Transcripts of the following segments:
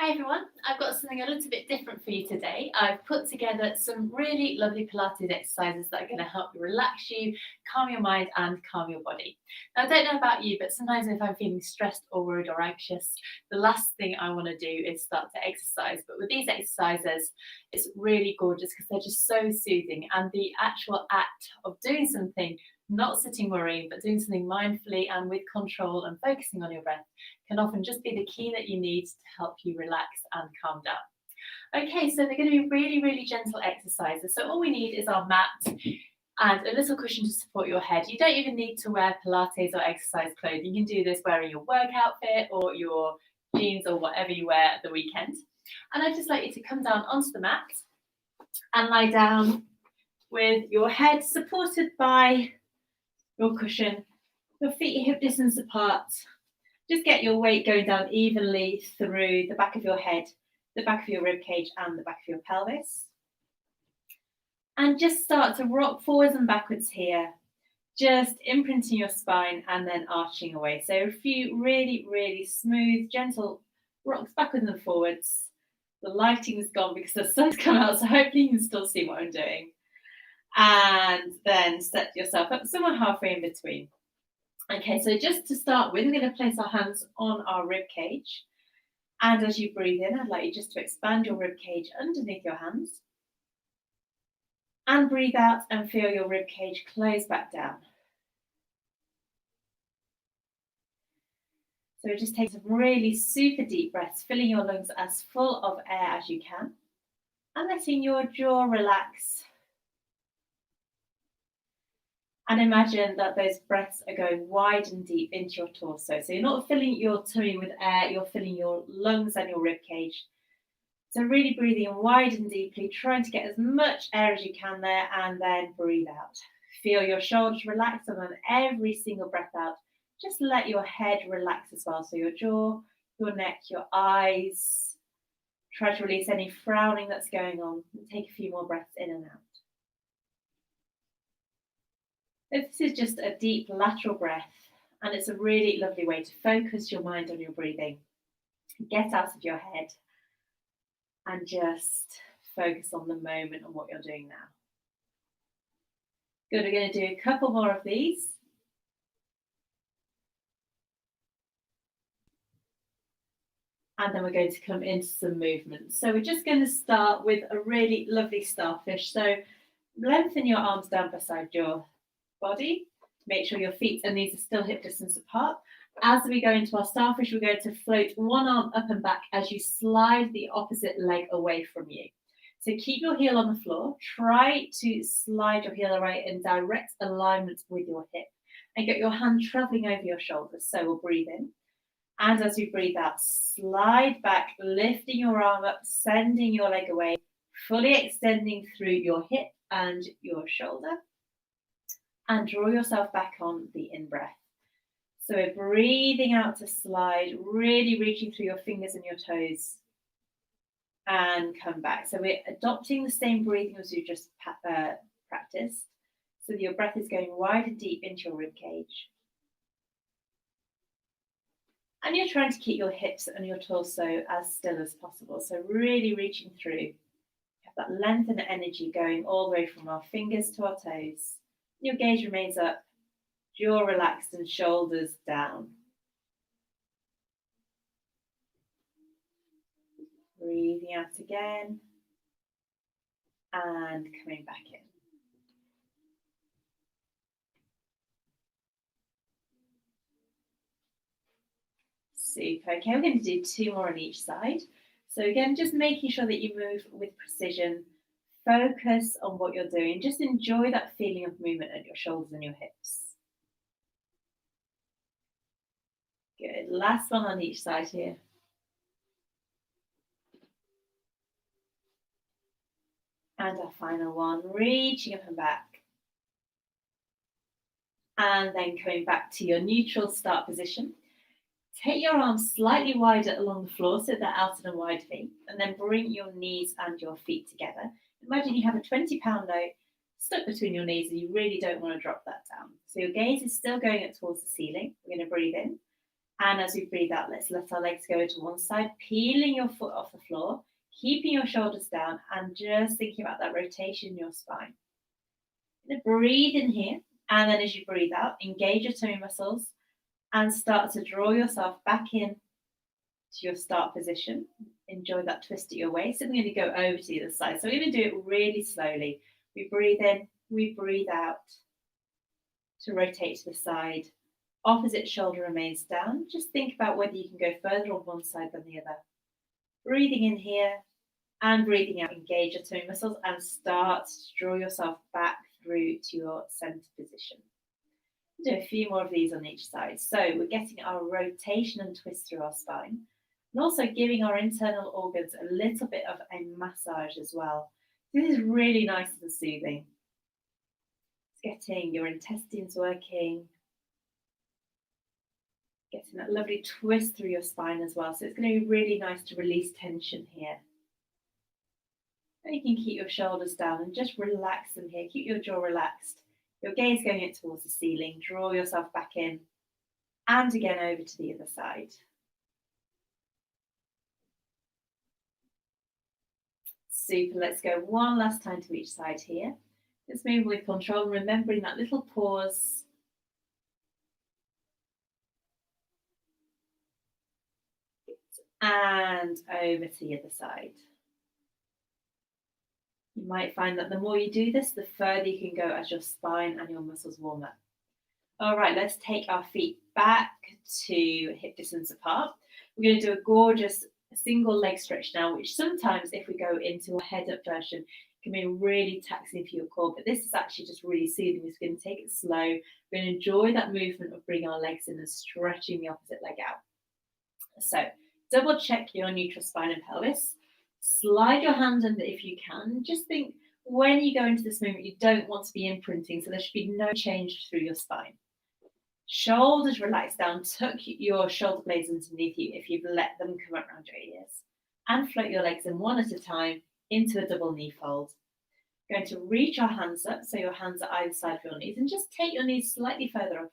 Hi everyone, I've got something a little bit different for you today. I've put together some really lovely Pilates exercises that are going to help you relax you, calm your mind and calm your body. Now I don't know about you, but sometimes if I'm feeling stressed or worried or anxious, the last thing I want to do is start to exercise. But with these exercises, it's really gorgeous because they're just so soothing, and the actual act of doing something, not sitting worrying, but doing something mindfully and with control and focusing on your breath can often just be the key that you need to help you relax and calm down. Okay, so they're going to be really, really gentle exercises. So all we need is our mat and a little cushion to support your head. You don't even need to wear Pilates or exercise clothes. You can do this wearing your work outfit or your jeans or whatever you wear at the weekend. And I'd just like you to come down onto the mat and lie down with your head supported by your cushion, your feet hip distance apart. Just get your weight going down evenly through the back of your head, the back of your rib cage and the back of your pelvis. And just start to rock forwards and backwards here, just imprinting your spine and then arching away. So a few really, really smooth, gentle rocks backwards and forwards. The lighting's gone because the sun's come out, so hopefully you can still see what I'm doing. And then set yourself up somewhere halfway in between. Okay, so just to start with, we're going to place our hands on our rib cage. And as you breathe in, I'd like you just to expand your rib cage underneath your hands. And breathe out and feel your rib cage close back down. So just take some really super deep breaths, filling your lungs as full of air as you can. And letting your jaw relax. And imagine that those breaths are going wide and deep into your torso. So you're not filling your tummy with air, you're filling your lungs and your rib cage. So really breathing in wide and deeply, trying to get as much air as you can there, and then breathe out. Feel your shoulders relax, and on every single breath out, just let your head relax as well. So your jaw, your neck, your eyes. Try to release any frowning that's going on. And take a few more breaths in and out. This is just a deep lateral breath, and it's a really lovely way to focus your mind on your breathing. Get out of your head and just focus on the moment and what you're doing now. Good, we're going to do a couple more of these. And then we're going to come into some movement. So we're just going to start with a really lovely starfish. So lengthen your arms down beside your body. Make sure your feet and knees are still hip distance apart. As we go into our starfish, we're going to float one arm up and back as you slide the opposite leg away from you. So keep your heel on the floor. Try to slide your heel right in direct alignment with your hip and get your hand traveling over your shoulders. So we'll breathe in. And as we breathe out, slide back, lifting your arm up, sending your leg away, fully extending through your hip and your shoulder. And draw yourself back on the in-breath. So we're breathing out to slide, really reaching through your fingers and your toes. And come back. So we're adopting the same breathing as you just practiced. So your breath is going wide and deep into your rib cage. And you're trying to keep your hips and your torso as still as possible. So really reaching through. Have that length and energy going all the way from our fingers to our toes. Your gaze remains up, jaw relaxed and shoulders down. Breathing out again and coming back in. Super. Okay, we're going to do 2 more on each side. So again, just making sure that you move with precision. Focus on what you're doing. Just enjoy that feeling of movement at your shoulders and your hips. Good. Last one on each side here. And our final one, reaching up and back. And then coming back to your neutral start position. Take your arms slightly wider along the floor so they're out in a wide V. And then bring your knees and your feet together. Imagine you have a 20-pound note stuck between your knees and you really don't want to drop that down. So your gaze is still going up towards the ceiling. We're going to breathe in And as we breathe out, let's let our legs go to one side, peeling your foot off the floor, keeping your shoulders down, and just thinking about that rotation in your spine. Breathe in here, and then as you breathe out, engage your tummy muscles and start to draw yourself back in to your start position. Enjoy that twist at your waist. And we're going to go over to the other side. So we're going to do it really slowly. We breathe in, we breathe out to rotate to the side. Opposite shoulder remains down. Just think about whether you can go further on one side than the other. Breathing in here and breathing out. Engage your tummy muscles and start to draw yourself back through to your center position. Do a few more of these on each side. So we're getting our rotation and twist through our spine, and also giving our internal organs a little bit of a massage as well. This is really nice and soothing. It's getting your intestines working, getting that lovely twist through your spine as well. So it's going to be really nice to release tension here. And you can keep your shoulders down and just relax them here. Keep your jaw relaxed. Your gaze going in towards the ceiling. Draw yourself back in. And again over to the other side. Super. Let's go one last time to each side here. Let's move with control, remembering that little pause. And over to the other side. You might find that the more you do this, the further you can go as your spine and your muscles warm up. All right, let's take our feet back to hip distance apart. We're going to do a gorgeous single leg stretch now, which sometimes if we go into a head up version, can be really taxing for your core, but this is actually just really soothing. We're going to take it slow. We're going to enjoy that movement of bringing our legs in and stretching the opposite leg out. So double check your neutral spine and pelvis. Slide your hand under if you can. Just think when you go into this movement, you don't want to be imprinting, so there should be no change through your spine. Shoulders relax down. Tuck your shoulder blades underneath you if you've let them come up around your ears. And float your legs in one at a time into a double knee fold. Going to reach our hands up, so your hands are either side of your knees, and just take your knees slightly further apart.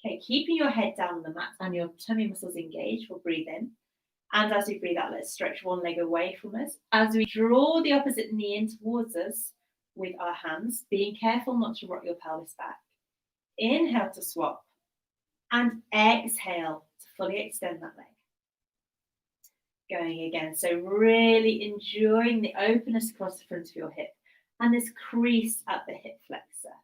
Okay, keeping your head down on the mat and your tummy muscles engaged, we'll breathe in. And as we breathe out, let's stretch one leg away from us. As we draw the opposite knee in towards us with our hands, being careful not to rock your pelvis back. Inhale to swap and exhale to fully extend that leg. Going again, so really enjoying the openness across the front of your hip and this crease at the hip flexor.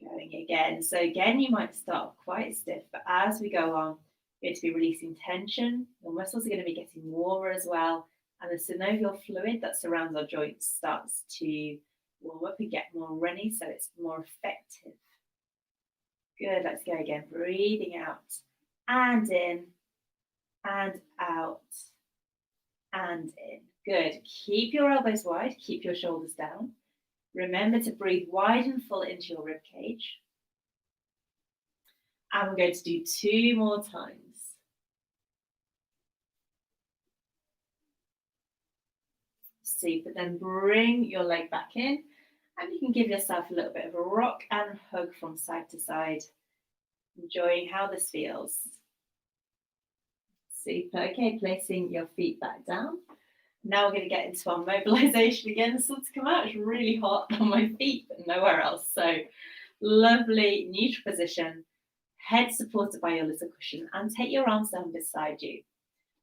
Going again, so again you might start off quite stiff, but as we go on, you're going to be releasing tension. Your muscles are going to be getting warmer as well, and the synovial fluid that surrounds our joints starts to warm up and get more runny, so it's more effective. Good, let's go again. Breathing out and in and out and in. Good. Keep your elbows wide, keep your shoulders down. Remember to breathe wide and full into your rib cage. And we're going to do 2 more times. Super. Then bring your leg back in, and you can give yourself a little bit of a rock and hug from side to side, enjoying how this feels. Super. Okay, placing your feet back down. Now we're going to get into our mobilization again. The sun's come out. It's really hot on my feet, but nowhere else. So lovely neutral position, head supported by your little cushion, and take your arms down beside you.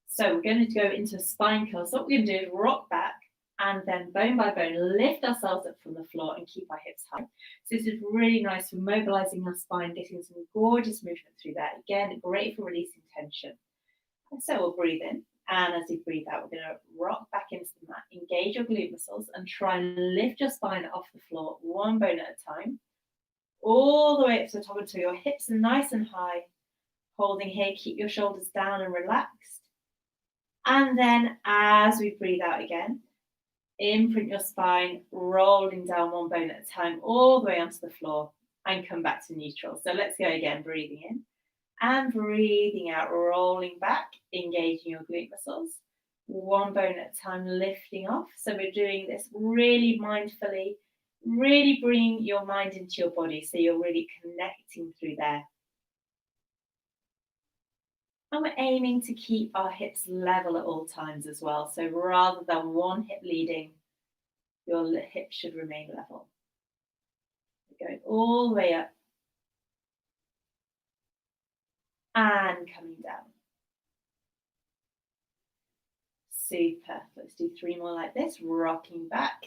So we're going to go into a spine curl. So what we're going to do is rock back and then bone by bone, lift ourselves up from the floor and keep our hips high. So this is really nice for mobilizing our spine, getting some gorgeous movement through that. Again, great for releasing tension. And so we'll breathe in. And as you breathe out, we're going to rock back into the mat, engage your glute muscles and try and lift your spine off the floor, one bone at a time, all the way up to the top until your hips are nice and high. Holding here, keep your shoulders down and relaxed. And then as we breathe out again, imprint your spine, rolling down one bone at a time, all the way onto the floor and come back to neutral. So let's go again, breathing in. And breathing out, rolling back, engaging your glute muscles. One bone at a time, lifting off. So we're doing this really mindfully, really bringing your mind into your body. So you're really connecting through there. And we're aiming to keep our hips level at all times as well. So rather than one hip leading, your hip should remain level. We're going all the way up and coming down. Super. Let's do 3 more like this. Rocking back,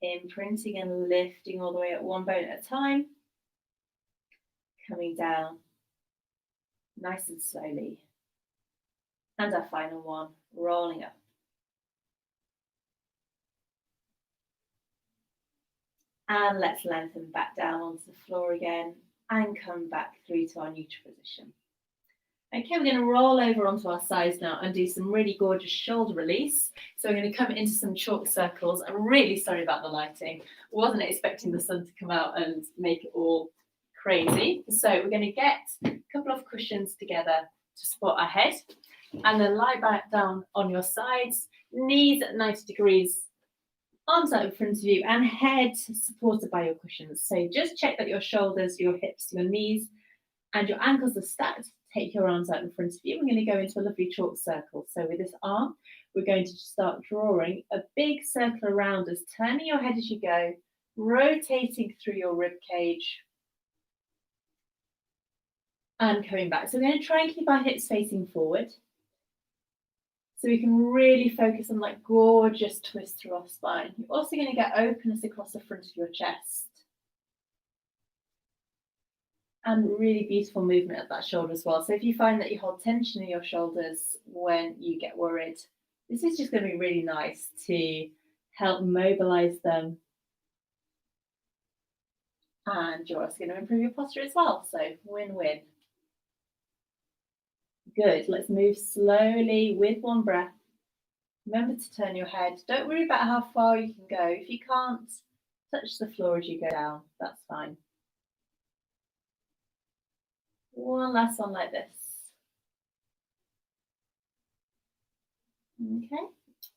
imprinting and lifting all the way up one bone at a time. Coming down, nice and slowly. And our final one, rolling up. And let's lengthen back down onto the floor again and come back through to our neutral position. Okay, we're going to roll over onto our sides now and do some really gorgeous shoulder release. So we're going to come into some chalk circles. I'm really sorry about the lighting. Wasn't expecting the sun to come out and make it all crazy. So we're going to get a couple of cushions together to support our head and then lie back down on your sides, knees at 90 degrees, arms out in front of you and head supported by your cushions. So just check that your shoulders, your hips, your knees and your ankles are stacked. Take your arms out in front of you. We're going to go into a lovely chalk circle. So with this arm, we're going to start drawing a big circle around us, turning your head as you go, rotating through your rib cage and coming back. So we're going to try and keep our hips facing forward so we can really focus on that gorgeous twist through our spine. You're also going to get openness across the front of your chest. And really beautiful movement at that shoulder as well. So if you find that you hold tension in your shoulders when you get worried, this is just going to be really nice to help mobilize them. And you're also going to improve your posture as well. So win-win. Good. Let's move slowly with one breath. Remember to turn your head. Don't worry about how far you can go. If you can't touch the floor as you go down, that's fine. One last one like this. Okay.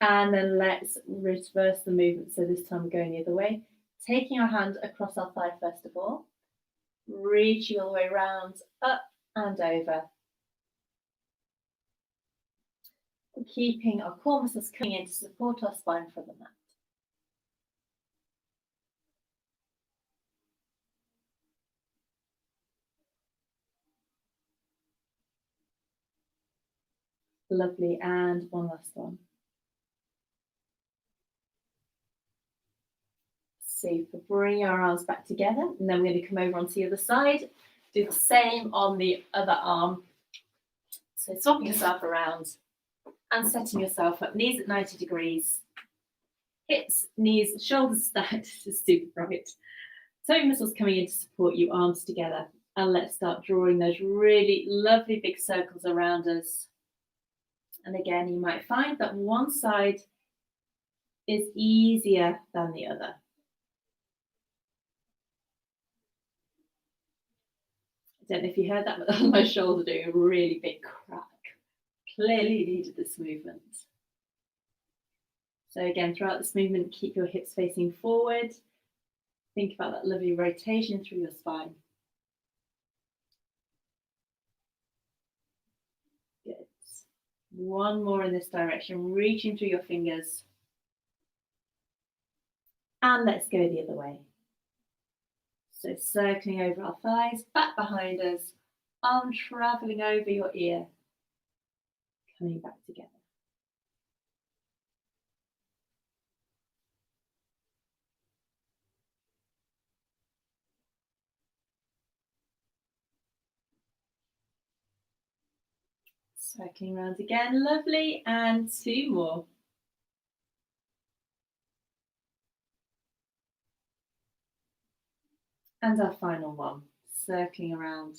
And then let's reverse the movement. So this time we're going the other way. Taking our hand across our thigh first of all. Reaching all the way around, up and over. Keeping our core muscles coming in to support our spine from the mat. Lovely, and one last one. Super, bring our arms back together and then we're going to come over onto the other side. Do the same on the other arm. So swapping yourself around and setting yourself up, knees at 90 degrees, hips, knees, shoulders stacked, super bright. Toe muscles coming in to support you, arms together. And let's start drawing those really lovely big circles around us. And again, you might find that one side is easier than the other. I don't know if you heard that, but my shoulder doing a really big crack. Clearly needed this movement. So again, throughout this movement, keep your hips facing forward. Think about that lovely rotation through your spine. Good. One more in this direction, reaching through your fingers. And let's go the other way. So circling over our thighs, back behind us, arm traveling over your ear, coming back together. Circling around again, lovely, and 2 more. And our final one, circling around.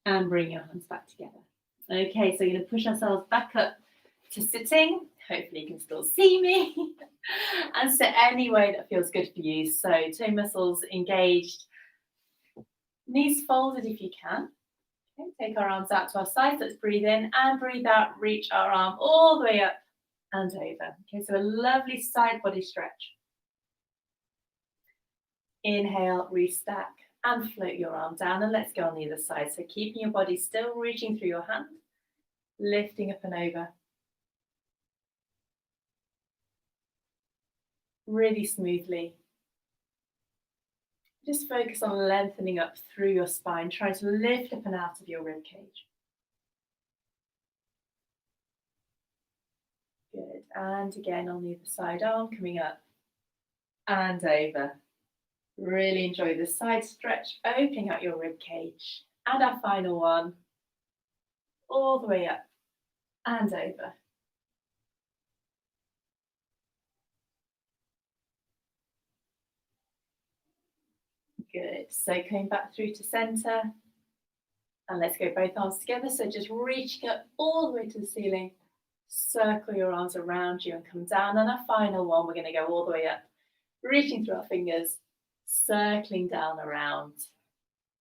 And bring your hands back together. Okay, so we're going to push ourselves back up to sitting. Hopefully you can still see me. And sit any way that feels good for you. So toe muscles engaged, knees folded if you can. Okay, take our arms out to our sides. Let's breathe in and breathe out. Reach our arm all the way up and over. Okay, so a lovely side body stretch. Inhale, restack. And float your arm down, and let's go on the other side. So keeping your body still, reaching through your hand, lifting up and over. Really smoothly. Just focus on lengthening up through your spine, trying to lift up and out of your rib cage. Good. And again on the other side, arm coming up and over. Really enjoy the side stretch, opening out your rib cage. And our final one, all the way up and over. Good. So coming back through to center. And let's go both arms together. So just reaching up all the way to the ceiling. Circle your arms around you and come down. And our final one, we're going to go all the way up, reaching through our fingers, circling down around.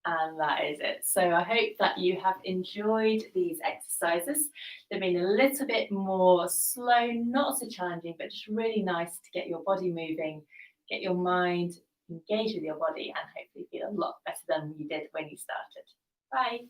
And that is it. So I hope that you have enjoyed these exercises. They've been a little bit more slow, not so challenging, but just really nice to get your body moving, get your mind engaged with your body, and hopefully feel a lot better than you did when you started. Bye.